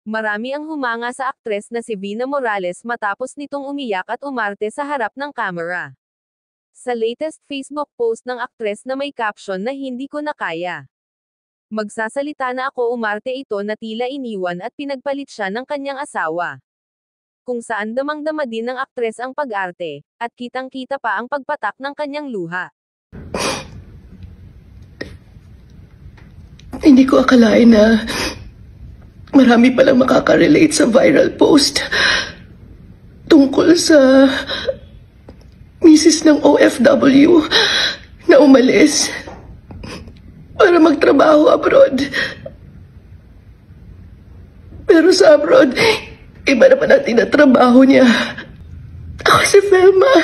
Marami ang humanga sa aktres na si Vina Morales matapos nitong umiyak at umarte sa harap ng kamera. Sa latest Facebook post ng aktres na may caption na hindi ko na kaya. Magsasalita na ako umarte ito na tila iniwan at pinagpalit siya ng kanyang asawa. Kung saan damang-dama din ng aktres ang pag-arte, at kitang-kita pa ang pagpatak ng kanyang luha. Hindi ko akalain na marami palang makaka-relate sa viral post tungkol sa misis ng OFW na umalis para magtrabaho abroad. Pero sa abroad, iba naman ang tinatrabaho niya. Ako si Velma.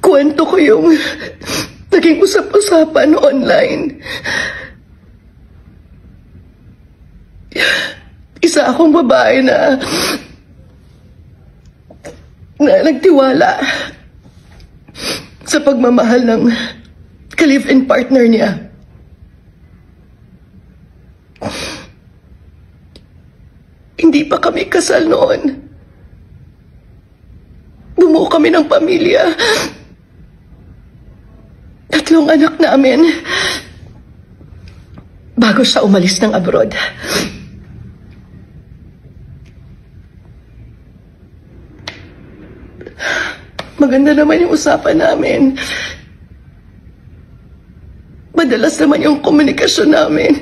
Kwento ko yung naging usap-usapan online. Isa akong babae na nagtiwala sa pagmamahal ng ka-live-in partner niya. Hindi pa kami kasal noon. Bumuo kami ng pamilya. 3 anak namin. Bago siya umalis ng abroad. Maganda naman yung usapan namin. Madalas naman yung komunikasyon namin.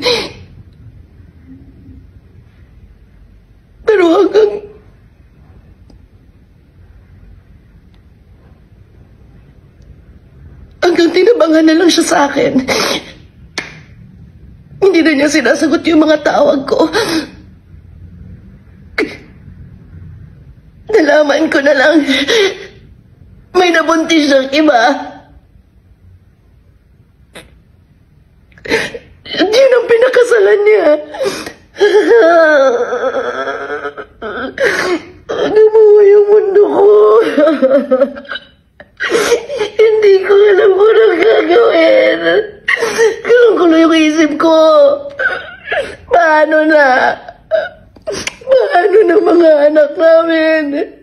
Pero hanggang tinabangan na lang siya sa akin. Hindi na niya sinasagot yung mga tawag ko. Nalaman ko na lang may nabuntis siyang iba. Yun ang pinakasalan niya. Gumuho yung mundo ko. Hindi ko alam kung anong gagawin. Gulo yung isip ko. Paano na? Paano na mga anak namin?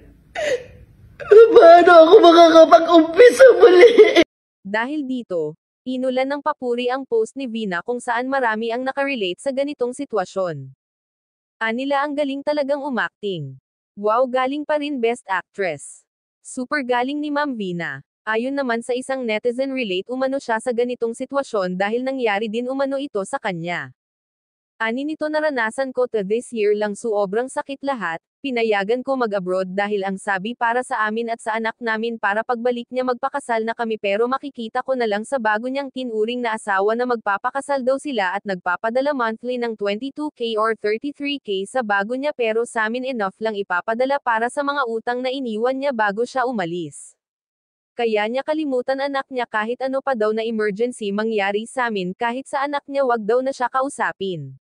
Paano ako makakapag-umpisa muli? Dahil dito, inulan ng papuri ang post ni Vina kung saan marami ang nakarelate sa ganitong sitwasyon. Anila ang galing talagang umakting. Wow, galing pa rin Best Actress. Super galing ni Ma'am Vina. Ayon naman sa isang netizen, relate umano siya sa ganitong sitwasyon dahil nangyari din umano ito sa kanya. Ani nito, naranasan ko to this year lang, sobrang sakit lahat, pinayagan ko mag-abroad dahil ang sabi para sa amin at sa anak namin para pagbalik niya magpakasal na kami, pero makikita ko na lang sa bago niyang tinuring na asawa na magpapakasal daw sila at nagpapadala monthly ng 22K or 33K sa bago niya, pero sa amin enough lang ipapadala para sa mga utang na iniwan niya bago siya umalis. Kaya niya kalimutan anak niya, kahit ano pa daw na emergency mangyari sa amin, kahit sa anak niya wag daw na siya kausapin.